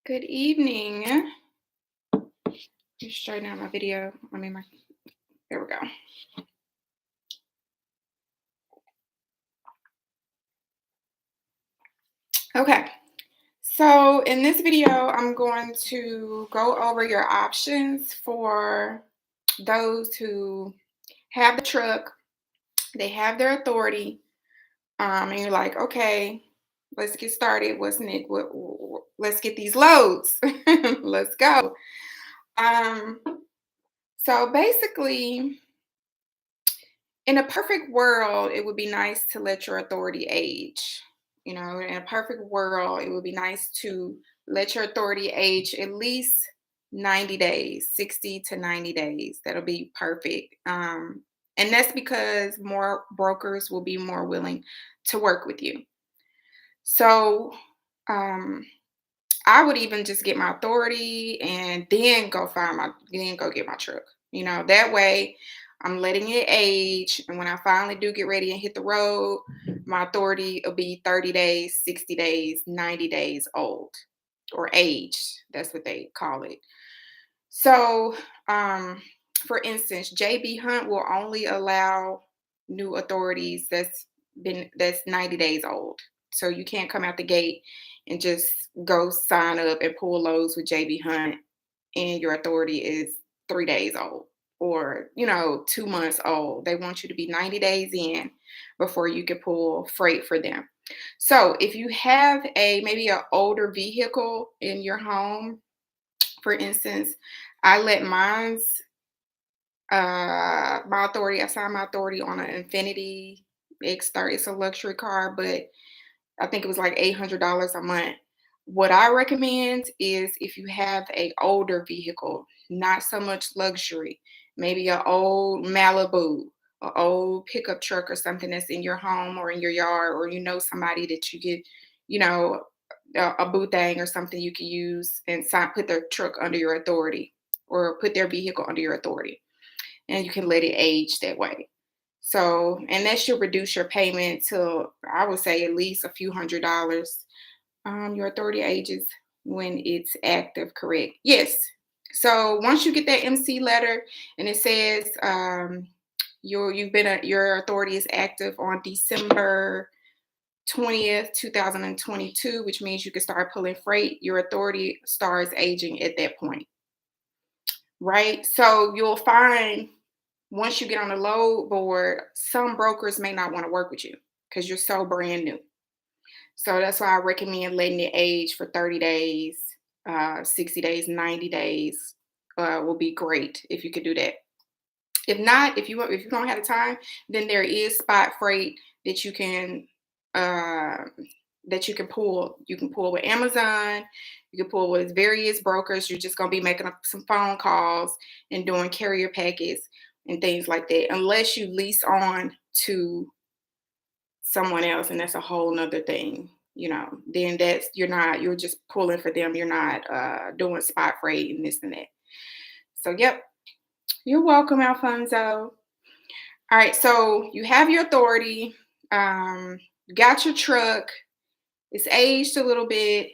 Good evening. Just straighten out my video. There we go. Okay. So in this video, I'm going to go over your options for those who have the truck, they have their authority, and you're like, okay, let's get started. What's next? Let's get these loads. Let's go. Um, so basically, in a perfect world, it would be nice to let your authority age. In a perfect world, it would be nice to let your authority age at least 90 days, 60 to 90 days. That'll be perfect. And that's because more brokers will be more willing to work with you. So um, I would even just get my authority and then then go get my truck. That way I'm letting it age. And when I finally do get ready and hit the road, my authority will be 30 days, 60 days, 90 days old or aged. That's what they call it. So, for instance, JB Hunt will only allow new authorities that's 90 days old. So you can't come out the gate and just go sign up and pull loads with JB Hunt and your authority is 3 days old or 2 months old. They want you to be 90 days in before you can pull freight for them. So if you have maybe an older vehicle in your home, for instance, I let I signed my authority on an Infinity X30. It's a luxury car, but I think it was like $800 a month. What I recommend is if you have a older vehicle, not so much luxury, maybe an old Malibu, an old pickup truck or something that's in your home or in your yard, or somebody that you get, you know, a boothang or something you can use and put their truck under your authority or put their vehicle under your authority, and you can let it age that way. So, and that should reduce your payment to, I would say, at least a few $100s. Your authority ages when it's active, correct? Yes. So once you get that MC letter and it says your authority is active on December 20th, 2022, which means you can start pulling freight. Your authority starts aging at that point, right? So you'll find once you get on the load board, some brokers may not want to work with you because you're so brand new. So that's why I recommend letting it age for 30 days, 60 days, 90 days will be great if you could do that. If not, if you don't have the time, then there is spot freight that uh, you can pull. You can pull with Amazon. You can pull with various brokers. You're just gonna be making up some phone calls and doing carrier packets and things like that, unless you lease on to someone else, and that's a whole nother thing. Then you're just pulling for them. You're not doing spot freight and this and that. So, yep, you're welcome, Alfonso. All right, so you have your authority. You got your truck. It's aged a little bit.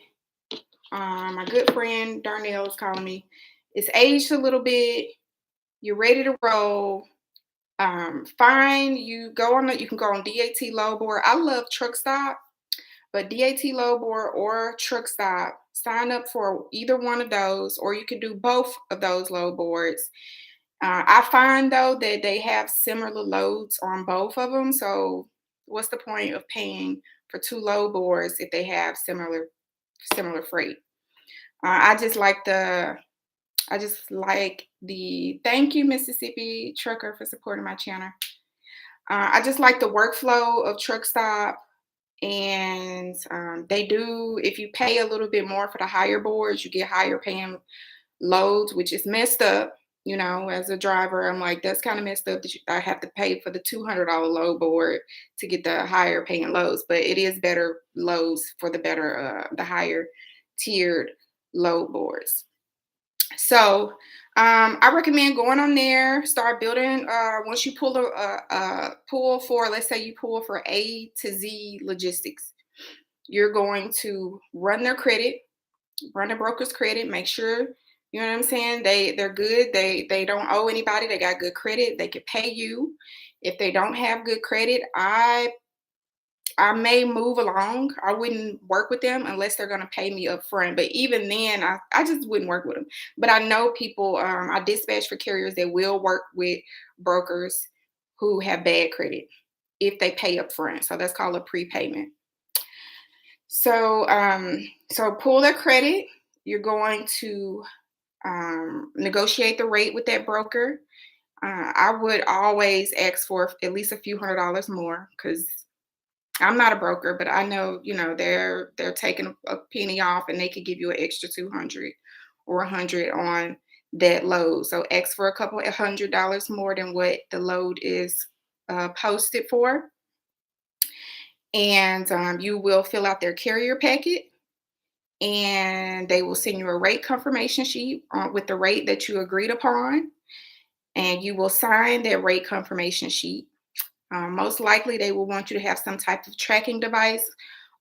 My good friend Darnell is calling me. It's aged a little bit. You're ready to roll. Fine. You can go on DAT low board. I love Truck Stop, but DAT low board or Truck Stop. Sign up for either one of those, or you can do both of those load boards. I find though that they have similar loads on both of them. So what's the point of paying for two load boards if they have similar freight? I just like the thank you Mississippi Trucker for supporting my channel. I just like the workflow of Truck Stop, and they do. If you pay a little bit more for the higher boards, you get higher paying loads, which is messed up. As a driver, I'm like, that's kind of messed up that I have to pay for the $200 load board to get the higher paying loads. But it is better loads for the higher tiered load boards. So I recommend going on there, start building. Once you pull for, let's say you pull for A to Z logistics, you're going to run their credit. Run a broker's credit. Make sure, you know what I'm saying, they're good. They don't owe anybody. They got good credit. They could pay you. If they don't have good credit, I may move along. I wouldn't work with them unless they're going to pay me up front. But even then, I just wouldn't work with them. But I know people, I dispatch for carriers that will work with brokers who have bad credit if they pay up front. So that's called a prepayment. So pull their credit. You're going to negotiate the rate with that broker. I would always ask for at least a few $100s more because I'm not a broker, but I know, they're taking a penny off and they could give you an extra 200 or 100 on that load. So ask for a couple of $100 more than what the load is posted for. And you will fill out their carrier packet and they will send you a rate confirmation sheet with the rate that you agreed upon. And you will sign that rate confirmation sheet. Most likely, they will want you to have some type of tracking device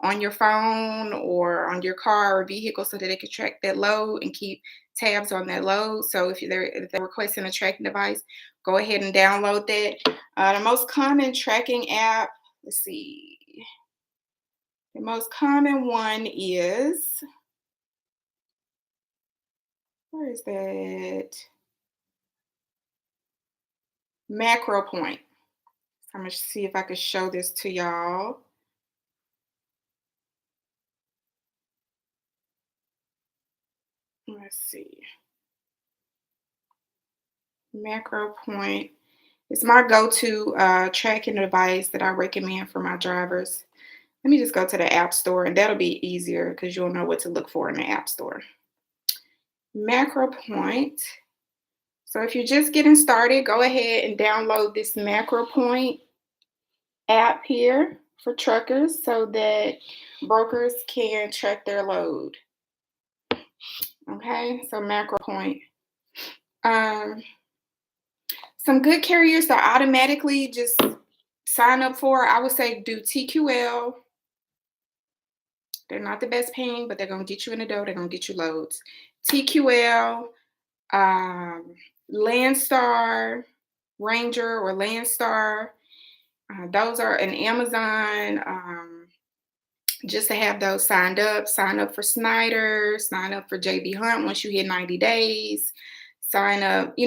on your phone or on your car or vehicle so that they can track that load and keep tabs on that load. So if they're requesting a tracking device, go ahead and download that. The most common tracking app, let's see, the most common one is, where is that? Macro Point. I'm going to see if I can show this to y'all. Let's see. Macro Point. It's my go-to tracking device that I recommend for my drivers. Let me just go to the App Store, and that'll be easier because you'll know what to look for in the App Store. Macro Point. So if you're just getting started, go ahead and download this Macro Point app here for truckers so that brokers can track their load. Okay, so Macro Point. Some good carriers that automatically just sign up for, I would say do TQL. They're not the best paying, but they're going to get you in the dough. They're going to get you loads. TQL, Landstar, Ranger or Landstar. Those are an Amazon. Just to have those signed up. Sign up for Snyder. Sign up for JB Hunt once you hit 90 days. Sign up,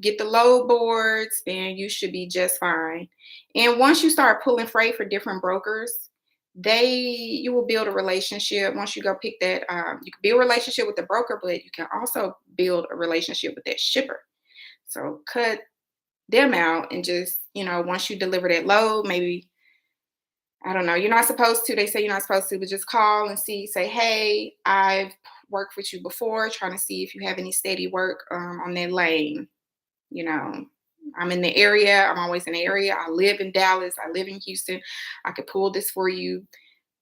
get the load boards, then you should be just fine. And once you start pulling freight for different brokers, you will build a relationship. Once you go pick that, you can build a relationship with the broker, but you can also build a relationship with that shipper. So cut them out and just, once you deliver that load, maybe, I don't know, you're not supposed to, they say you're not supposed to, but just call and say, hey, I've worked with you before, trying to see if you have any steady work on that lane. I'm in the area. I'm always in the area. I live in Dallas. I live in Houston. I could pull this for you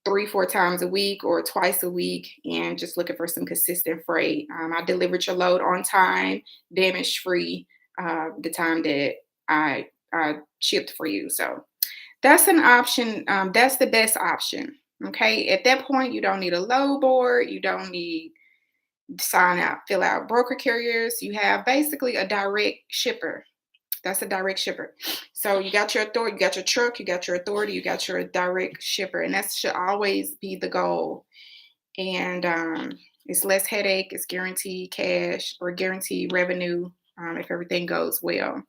3-4 times a week or twice a week and just looking for some consistent freight. I delivered your load on time, damage free, the time that I shipped for you. So that's an option. That's the best option. Okay. At that point, you don't need a load board. You don't need fill out broker carriers. You have basically a direct shipper. That's a direct shipper. So you got your authority, you got your truck, you got your authority, you got your direct shipper. And that should always be the goal. And it's less headache, it's guaranteed cash or guaranteed revenue if everything goes well.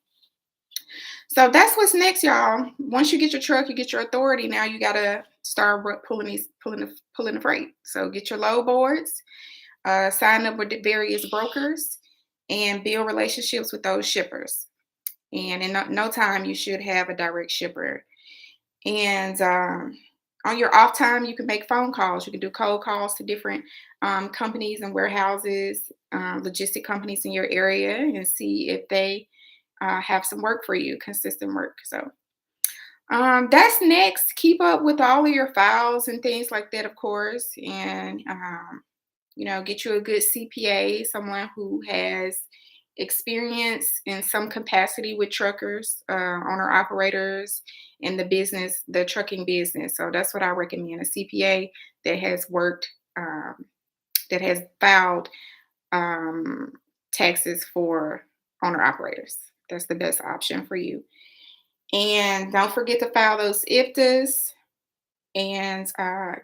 So that's what's next, y'all. Once you get your truck, you get your authority. Now you gotta start pulling the freight. So get your load boards, sign up with the various brokers, and build relationships with those shippers. And in no time, you should have a direct shipper. And on your off time, you can make phone calls. You can do cold calls to different companies and warehouses, logistic companies in your area, and see if they have some work for you, consistent work. So that's next. Keep up with all of your files and things like that, of course, and get you a good CPA, someone who has experience in some capacity with truckers, owner operators in the trucking business. So that's what I recommend, a CPA that has worked that has filed um, taxes for owner operators. That's the best option for you. And don't forget to file those IFTAs and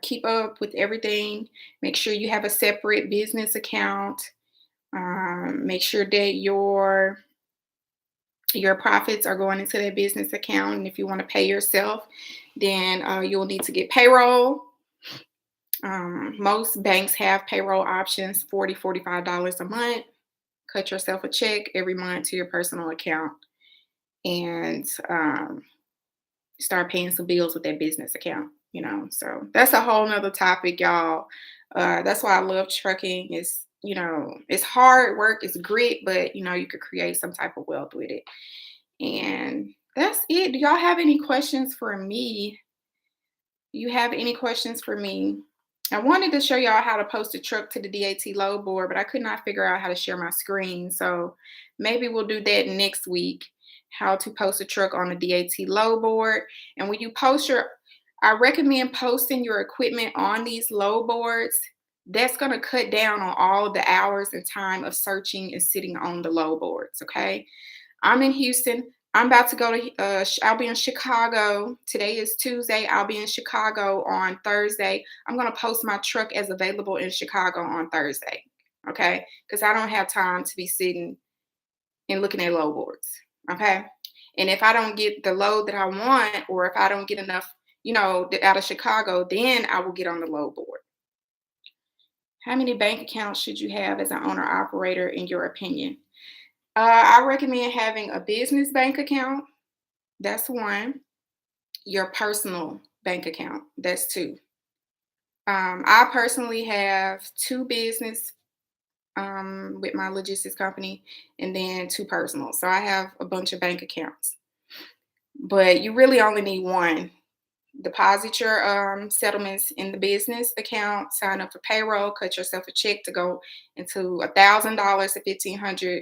keep up with everything. Make sure you have a separate business account. Make sure that your profits are going into that business account. And if you want to pay yourself, then you'll need to get payroll. Most banks have payroll options, $45 a month. Cut yourself a check every month to your personal account and start paying some bills with that business account, So that's a whole nother topic, y'all. That's why I love trucking. It's hard work, it's grit, but you could create some type of wealth with it. And that's it. Do y'all have any questions for me? You have any questions for me? I wanted to show y'all how to post a truck to the DAT load board, but I could not figure out how to share my screen. So maybe we'll do that next week, how to post a truck on the DAT load board. And when you I recommend posting your equipment on these load boards. That's going to cut down on all the hours and time of searching and sitting on the load boards, okay? I'm in Houston. I'm about to go to, I'll be in Chicago. Today is Tuesday. I'll be in Chicago on Thursday. I'm going to post my truck as available in Chicago on Thursday, okay? Because I don't have time to be sitting and looking at load boards, okay? And if I don't get the load that I want, or if I don't get enough, out of Chicago, then I will get on the load board. How many bank accounts should you have as an owner operator, in your opinion? I recommend having a business bank account. That's one. Your personal bank account. That's two. I personally have two business with my logistics company, and then two personal. So I have a bunch of bank accounts. But you really only need one. Deposit your settlements in the business account, sign up for payroll, cut yourself a check to go into $1,000 to $1,500.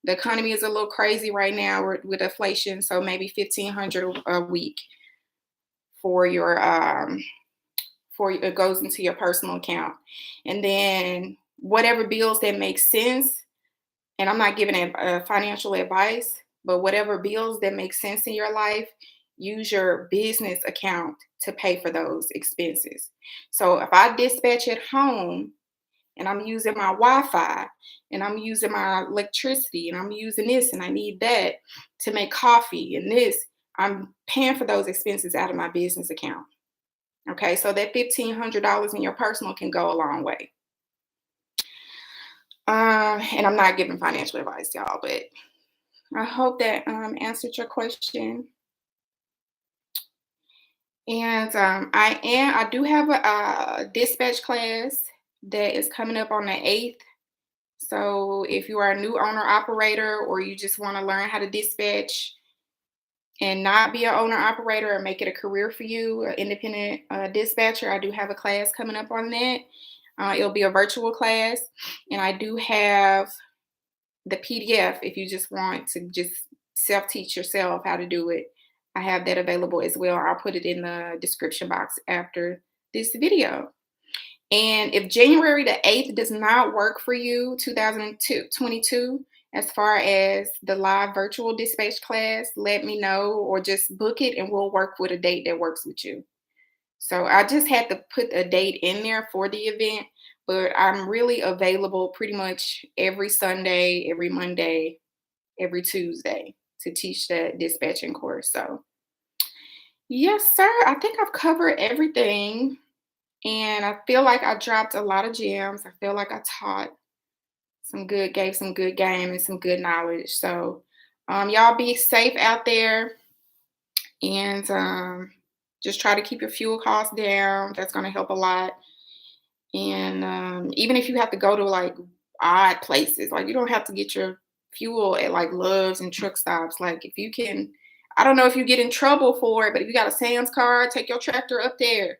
The economy is a little crazy right now with inflation, so maybe $1,500 a week for it goes into your personal account. And then whatever bills that make sense, and I'm not giving financial advice, but whatever bills that make sense in your life, use your business account to pay for those expenses. So if I dispatch at home and I'm using my Wi-Fi and I'm using my electricity and I'm using this and I need that to make coffee and this, I'm paying for those expenses out of my business account. Okay, so that $1,500 in your personal can go a long way. And I'm not giving financial advice, y'all, but I hope that answered your question. And I do have a dispatch class that is coming up on the 8th. So if you are a new owner operator, or you just want to learn how to dispatch and not be an owner operator or make it a career for you, an independent dispatcher, I do have a class coming up on that. It'll be a virtual class, and I do have the PDF if you just want to just self-teach yourself how to do it. I have that available as well. I'll put it in the description box after this video. And if January the 8th does not work for you, 2022, as far as the live virtual dispatch class, let me know, or just book it and we'll work with a date that works with you. So I just had to put a date in there for the event, but I'm really available pretty much every Sunday, every Monday, every Tuesday to teach that dispatching course. So yes, sir. I think I've covered everything. And I feel like I dropped a lot of gems. I feel like I taught gave some good game and some good knowledge. So y'all be safe out there, and just try to keep your fuel costs down. That's going to help a lot. And even if you have to go to like odd places, like you don't have to get your fuel at like Love's and truck stops. Like if you can, I don't know if you get in trouble for it, but if you got a Sam's card, take your tractor up there.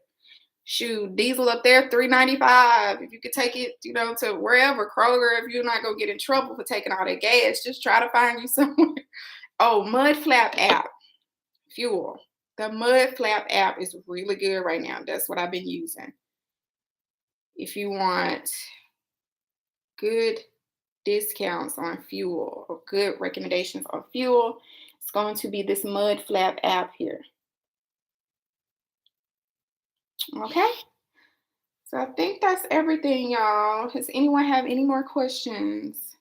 Shoot, diesel up there, $3.95. If you could take it, to wherever, Kroger, if you're not gonna get in trouble for taking all that gas, just try to find you somewhere. Oh, Mud Flap app, fuel. The Mud Flap app is really good right now. That's what I've been using. If you want good discounts on fuel or good recommendations on fuel, it's going to be this Mud Flap app here. Okay, so I think that's everything, y'all. Does anyone have any more questions?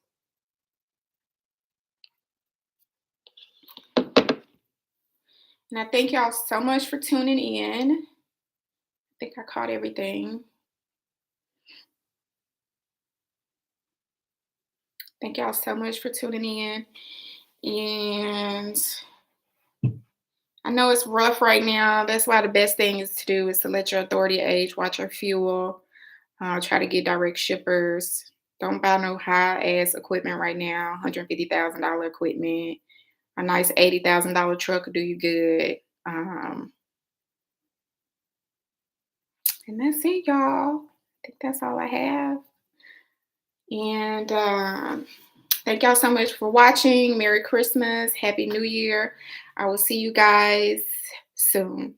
And I thank y'all so much for tuning in. I think I caught everything. Thank y'all so much for tuning in. And I know it's rough right now. That's why the best thing is to do is to let your authority age, watch your fuel, try to get direct shippers. Don't buy no high ass equipment right now. $150,000 equipment. A nice $80,000 truck will do you good. And that's it, y'all. I think that's all I have. And thank y'all so much for watching. Merry Christmas. Happy New Year. I will see you guys soon.